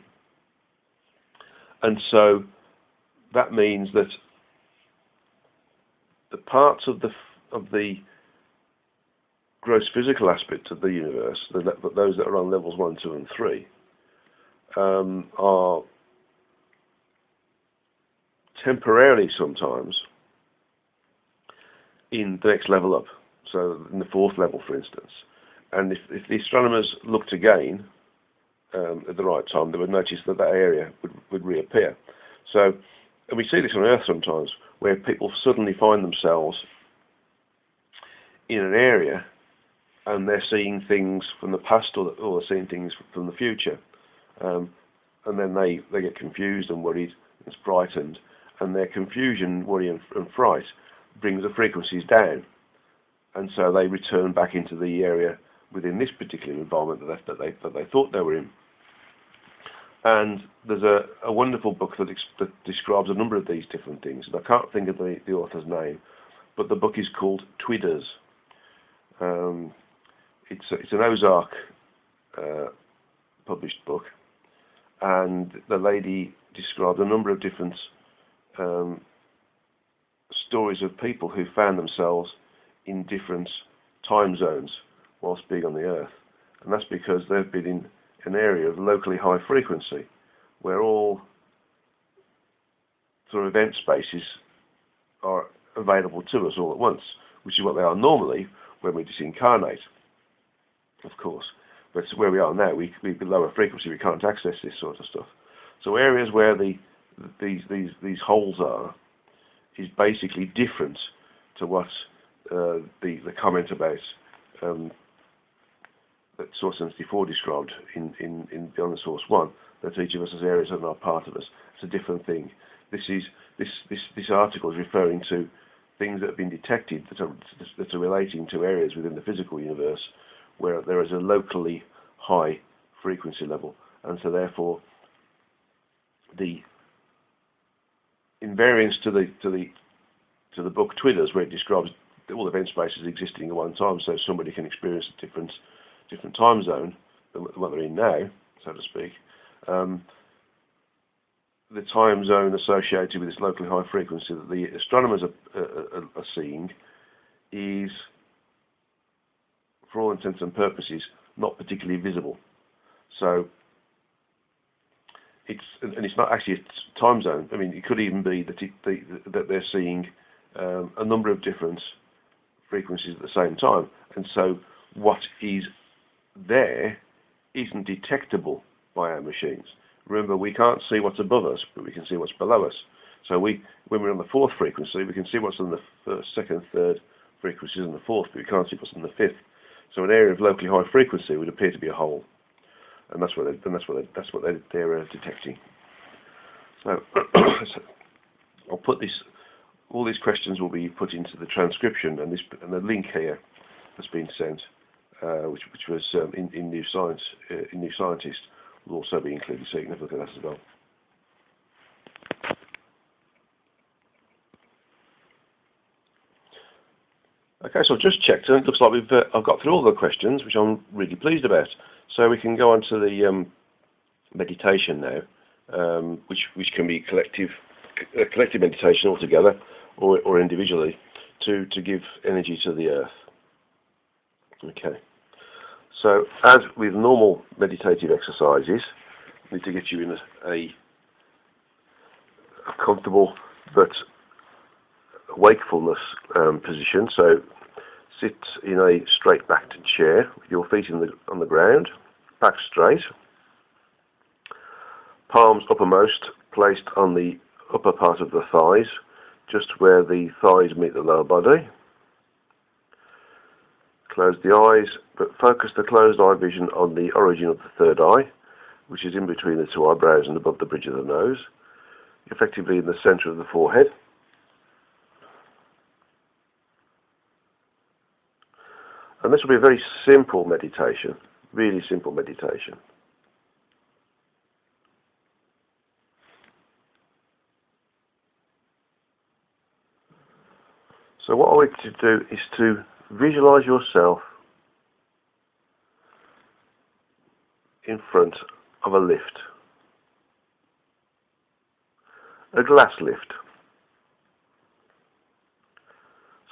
And so that means that the parts of the gross physical aspect of the universe, those that are on levels 1, 2 and 3, are temporarily sometimes in the next level up, so in the 4th level, for instance. And if the astronomers looked again at the right time, they would notice that that area would reappear. So, and we see this on Earth sometimes, where people suddenly find themselves in an area and they're seeing things from the past or they're seeing things from the future. And then they get confused and worried and frightened, and their confusion, worry and fright brings the frequencies down, and so they return back into the area within this particular environment that they thought they were in. And there's a wonderful book that describes a number of these different things, and I can't think of the author's name, but the book is called Twidders. It's an Ozark published book, and the lady described a number of different stories of people who found themselves in different time zones whilst being on the Earth. And that's because they've been in an area of locally high frequency where all sort of event spaces are available to us all at once, which is what they are normally when we disincarnate, of course. But where we are now, we're lower frequency, we can't access this sort of stuff. So areas where these holes are is basically different to what the comment about that Source 74 described in Beyond the Source 1, that each of us has areas that are not part of us. It's a different thing. This article is referring to things that have been detected that are relating to areas within the physical universe where there is a locally high frequency level, and so therefore the invariance to the book Twidders, where it describes all event spaces existing at one time, so somebody can experience a different time zone than what they're in now, so to speak. The time zone associated with this locally high frequency that the astronomers are seeing is, for all intents and purposes, not particularly visible. So it's not actually a time zone. I mean, it could even be that they're seeing a number of different frequencies at the same time, and so what is there isn't detectable by our machines. Remember, we can't see what's above us, but we can see what's below us. So when we're on the 4th frequency, we can see what's on the first, second, third frequencies and the 4th, but we can't see what's on the 5th. So an area of locally high frequency would appear to be a hole, and that's what they're detecting. So I'll put this. All these questions will be put into the transcription, and the link here has been sent, which was in New Science, in New Scientist, will also be included, so you can have a look at that as well. Okay, so I've just checked, and it looks like I've got through all the questions, which I'm really pleased about. So we can go on to the meditation now, which can be collective meditation altogether, or individually, to give energy to the Earth. Okay. So, as with normal meditative exercises, I need to get you in a comfortable but wakefulness position. So, sit in a straight backed chair with your feet on the ground, back straight, palms uppermost, placed on the upper part of the thighs, just where the thighs meet the lower body. Close the eyes, but focus the closed eye vision on the origin of the third eye, which is in between the two eyebrows and above the bridge of the nose, effectively in the centre of the forehead. And this will be a very simple meditation, really simple meditation. So what I want you to do is to visualize yourself in front of a lift, a glass lift.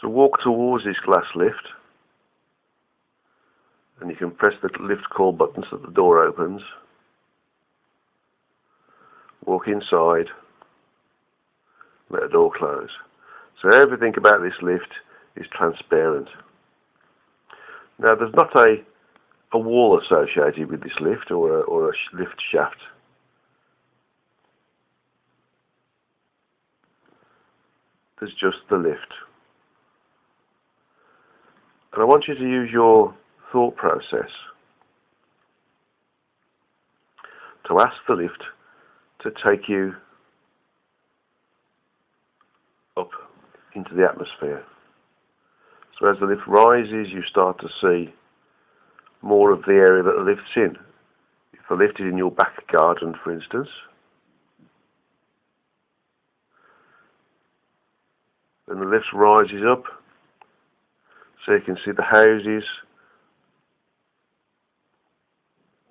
So walk towards this glass lift, and you can press the lift call button so that the door opens. Walk inside, let the door close. So everything about this lift is transparent. Now there's not a wall associated with this lift or a lift shaft. There's just the lift. And I want you to use your thought process to ask the lift to take you up into the atmosphere. So as the lift rises, you start to see more of the area that the lift's in. If the lift is in your back garden, for instance, then the lift rises up, so you can see the houses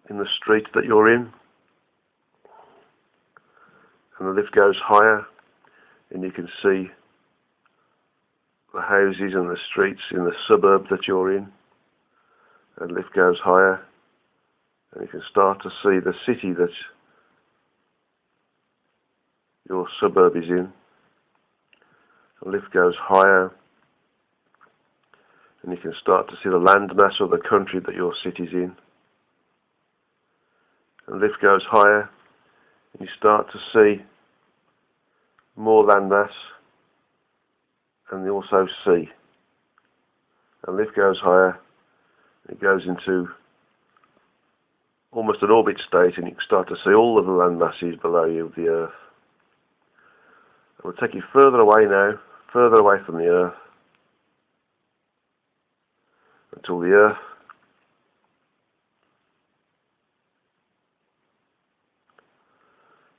in the street that you're in, and the lift goes higher, and you can see the houses and the streets in the suburb that you're in, and the lift goes higher, and you can start to see the city that your suburb is in. The lift goes higher, and you can start to see the landmass or the country that your city's in. And the lift goes higher, and you start to see more landmass, and you also sea. And the lift goes higher, and it goes into almost an orbit state, and you can start to see all of the land masses below you of the Earth. And we'll take you further away now, further away from the Earth, until the Earth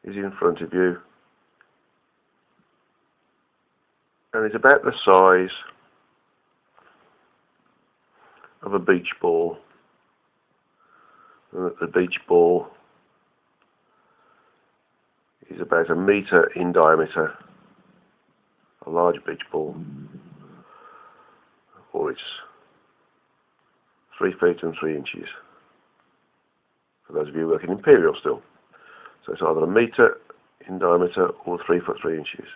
is in front of you, and it's about the size of a beach ball, and that the beach ball is about 1 metre in diameter, a large beach ball, or it's 3 feet and 3 inches, for those of you working imperial still. So it's either 1 metre in diameter or 3 foot 3 inches.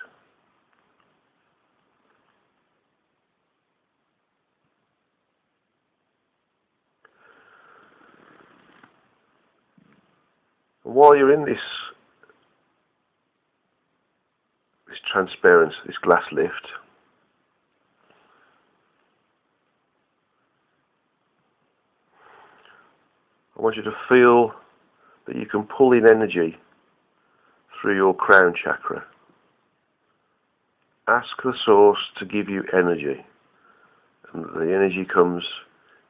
And while you're in this transparent, this glass lift, I want you to feel that you can pull in energy through your crown chakra. Ask the source to give you energy, and the energy comes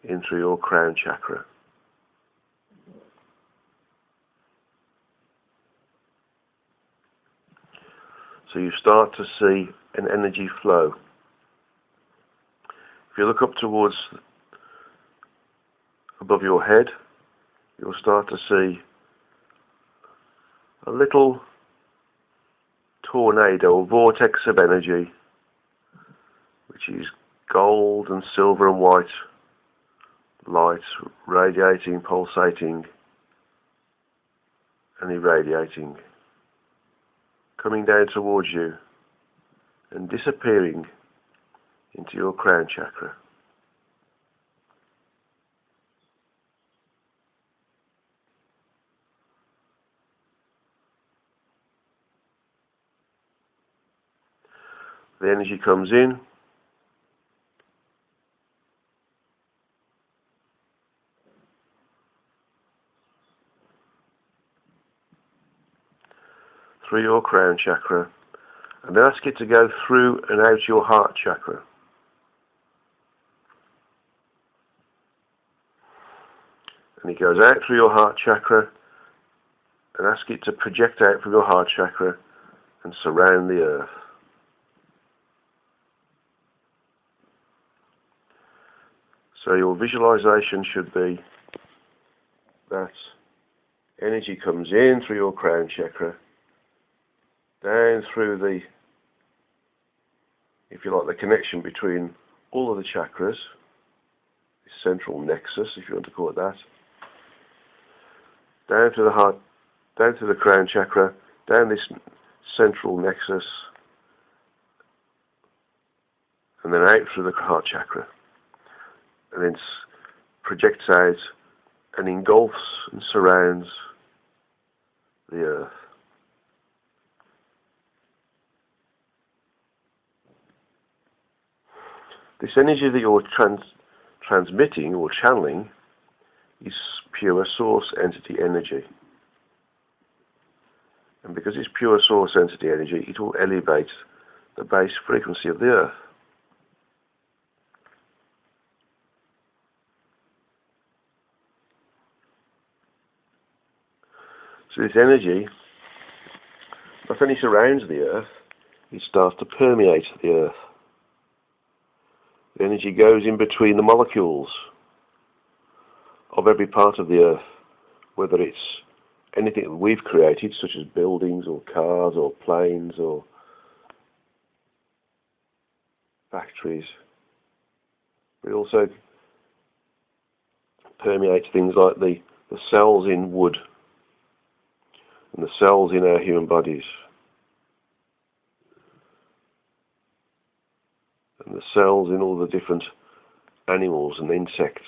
in through your crown chakra. So you start to see an energy flow. If you look up towards above your head, you'll start to see a little tornado or vortex of energy, which is gold and silver and white light radiating, pulsating and irradiating, coming down towards you and disappearing into your crown chakra. the energy comes in, through your crown chakra, and then ask it to go through and out your heart chakra. And it goes out through your heart chakra, and ask it to project out from your heart chakra and surround the earth. So your visualization should be that energy comes in through your crown chakra, down through the, if you like, the connection between all of the chakras, the central nexus, if you want to call it that, down to the heart, down to the crown chakra, down this central nexus, and then out through the heart chakra, and then projects out and engulfs and surrounds the earth. This energy that you're transmitting or channeling is pure source entity energy. And because it's pure source entity energy, it will elevate the base frequency of the earth. So this energy not only surrounds the earth, it starts to permeate the earth. The energy goes in between the molecules of every part of the earth, whether it's anything that we've created, such as buildings or cars or planes or factories. It also permeates things like the cells in wood and the cells in our human bodies, and the cells in all the different animals and insects.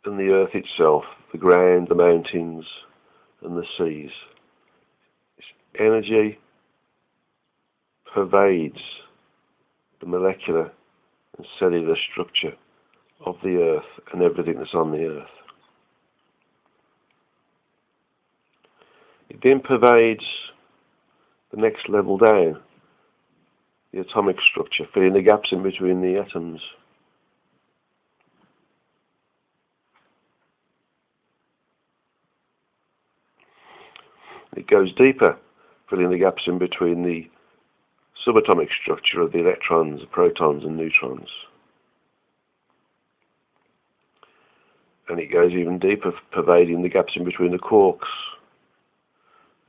And the earth itself, the ground, the mountains, and the seas. This energy pervades the molecular and cellular structure of the earth and everything that's on the earth. It then pervades the next level down, the atomic structure, filling the gaps in between the atoms. It goes deeper, filling the gaps in between the subatomic structure of the electrons, protons and neutrons. And it goes even deeper, pervading the gaps in between the quarks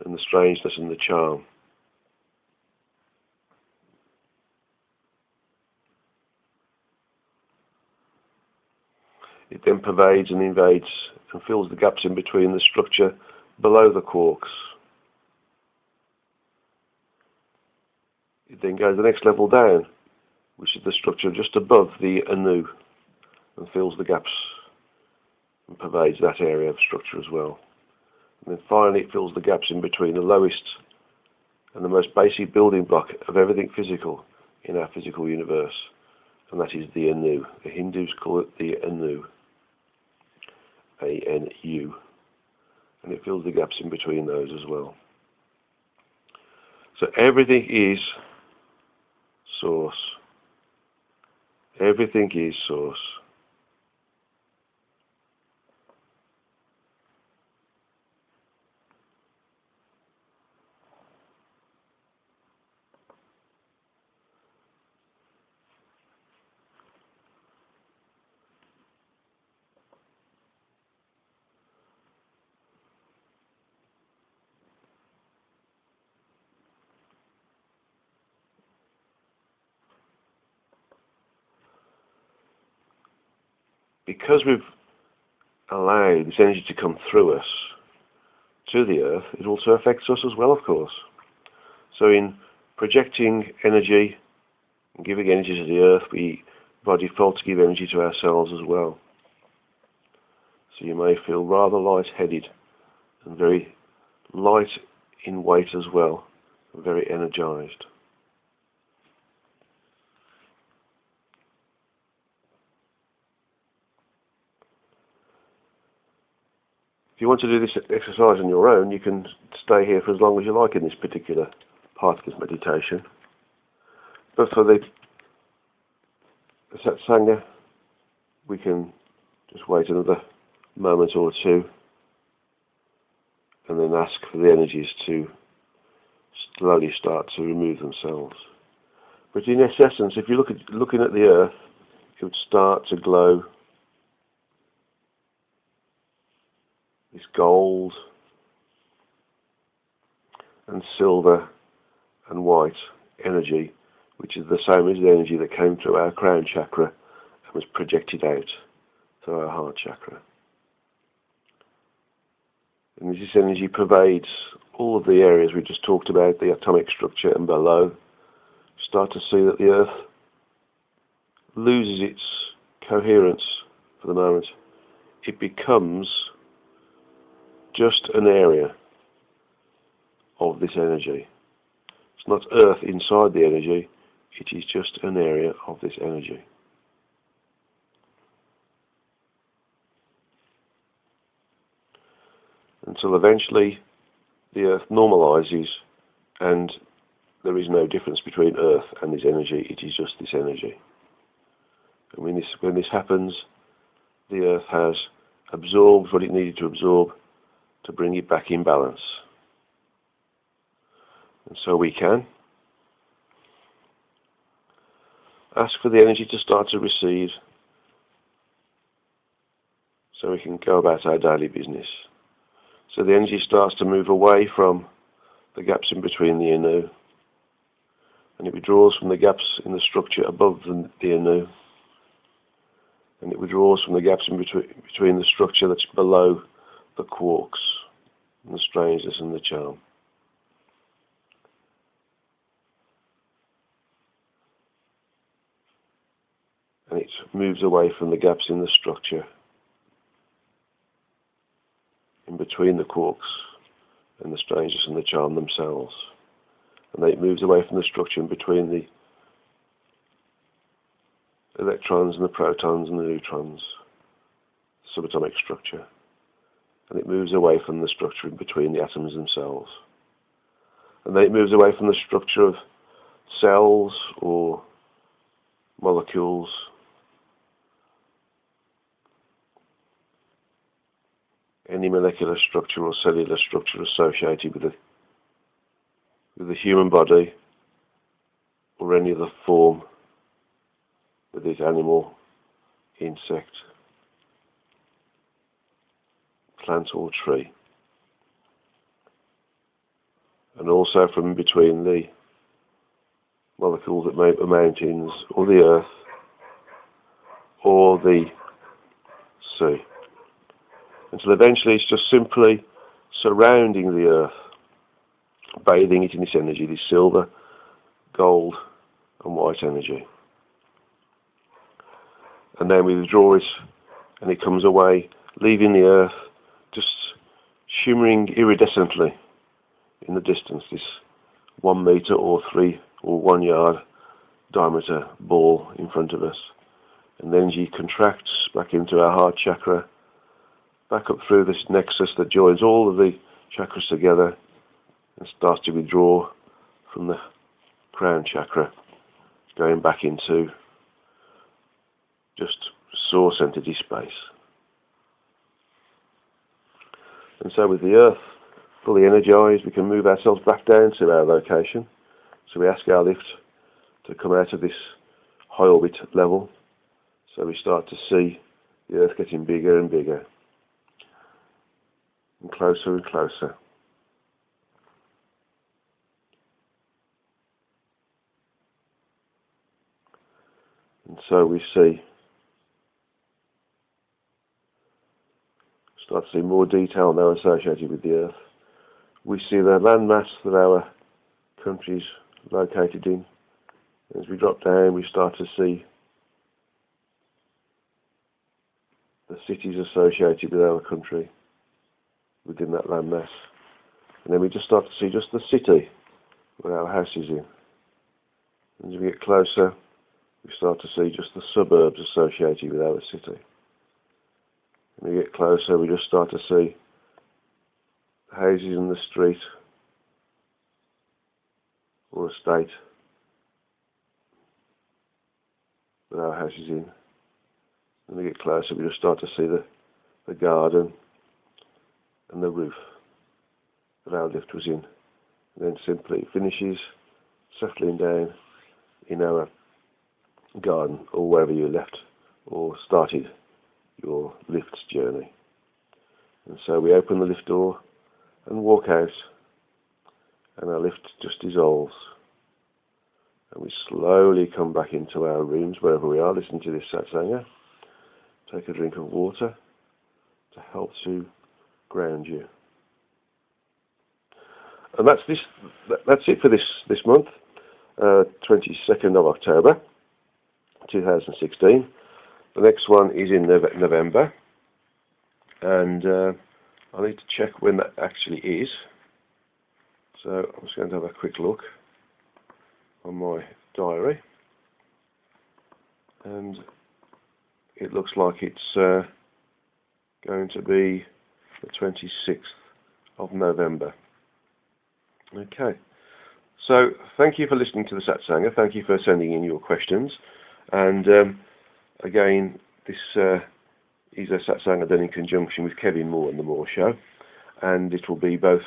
and the strangeness and the charm. It then pervades and invades and fills the gaps in between the structure below the quarks. It then goes the next level down, which is the structure just above the Anu, and fills the gaps and pervades that area of structure as well. And then finally it fills the gaps in between the lowest and the most basic building block of everything physical in our physical universe, and that is the Anu. The Hindus call it the Anu, A-N-U, and it fills the gaps in between those as well. So everything is source. Everything is source. Because we've allowed this energy to come through us to the earth, it also affects us as well, of course. So in projecting energy and giving energy to the earth, we by default give energy to ourselves as well. So you may feel rather light-headed and very light in weight as well, very energized. If you want to do this exercise on your own, you can stay here for as long as you like in this particular part of this meditation. But for the Satsanga, we can just wait another moment or two and then ask for the energies to slowly start to remove themselves. But in essence, if you're looking at the earth, it would start to glow this gold and silver and white energy, which is the same as the energy that came through our crown chakra and was projected out to our heart chakra. And this energy pervades all of the areas we just talked about, the atomic structure and below. Start to see that the earth loses its coherence for the moment. It becomes just an area of this energy. It's not earth inside the energy, it is just an area of this energy. Until eventually the earth normalizes and there is no difference between earth and this energy, it is just this energy. And when this happens, the earth has absorbed what it needed to absorb to bring it back in balance. And so we can ask for the energy to start to recede so we can go about our daily business. So the energy starts to move away from the gaps in between the Anu, and it withdraws from the gaps in the structure above the Anu, and it withdraws from the gaps in between the structure that's below the quarks, and the strangeness and the charm. And it moves away from the gaps in the structure in between the quarks and the strangeness and the charm themselves. And then it moves away from the structure in between the electrons and the protons and the neutrons, subatomic structure. And it moves away from the structure in between the atoms themselves. And then it moves away from the structure of cells or molecules, any molecular structure or cellular structure associated with the human body or any other form, whether it's animal, insect, plant or tree. And also from between the molecules that make the mountains or the earth or the sea. Until eventually it's just simply surrounding the earth, bathing it in this energy, this silver, gold and white energy. And then we withdraw it and it comes away, leaving the earth just shimmering iridescently in the distance, this 1 meter or 3 or 1 yard diameter ball in front of us. And the energy contracts back into our heart chakra, back up through this nexus that joins all of the chakras together and starts to withdraw from the crown chakra, going back into just source entity space. And so with the earth fully energized, we can move ourselves back down to our location. So we ask our lift to come out of this high orbit level. So we start to see the earth getting bigger and bigger, and closer and closer. And so we start to see more detail now associated with the earth. We see the landmass that our country is located in. As we drop down, we start to see the cities associated with our country within that landmass. and then we just start to see just the city where our house is in. And as we get closer, we start to see just the suburbs associated with our city. And we get closer, we just start to see houses in the street or estate that our house is in. And we get closer, we just start to see the garden and the roof that our lift was in. And then simply it finishes settling down in our garden or wherever you left or started your lift's journey. And so we open the lift door and walk out, and our lift just dissolves, and we slowly come back into our rooms wherever we are, listening to this satsanga. Take a drink of water to help to ground you. And that's it for this month, 22nd of October 2016. The next one is in November, and I need to check when that actually is. So I'm just going to have a quick look on my diary, and it looks like it's going to be the 26th of November. Okay, so thank you for listening to the satsanga. Thank you for sending in your questions, and again, this is a satsanga done in conjunction with Kevin Moore and the Moore Show, and it will be both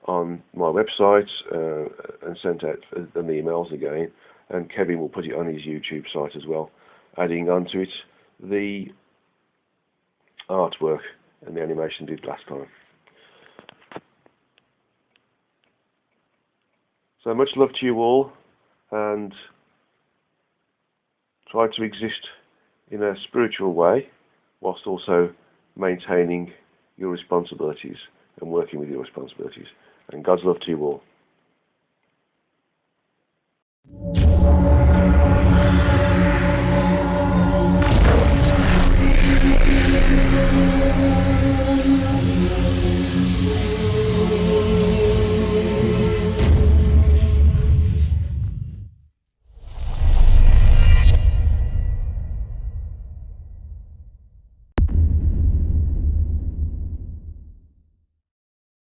on my website and sent out in the emails again, and Kevin will put it on his YouTube site as well, adding onto it the artwork and the animation did last time. So much love to you all, and try to exist in a spiritual way whilst also maintaining your responsibilities and working with your responsibilities. And God's love to you all.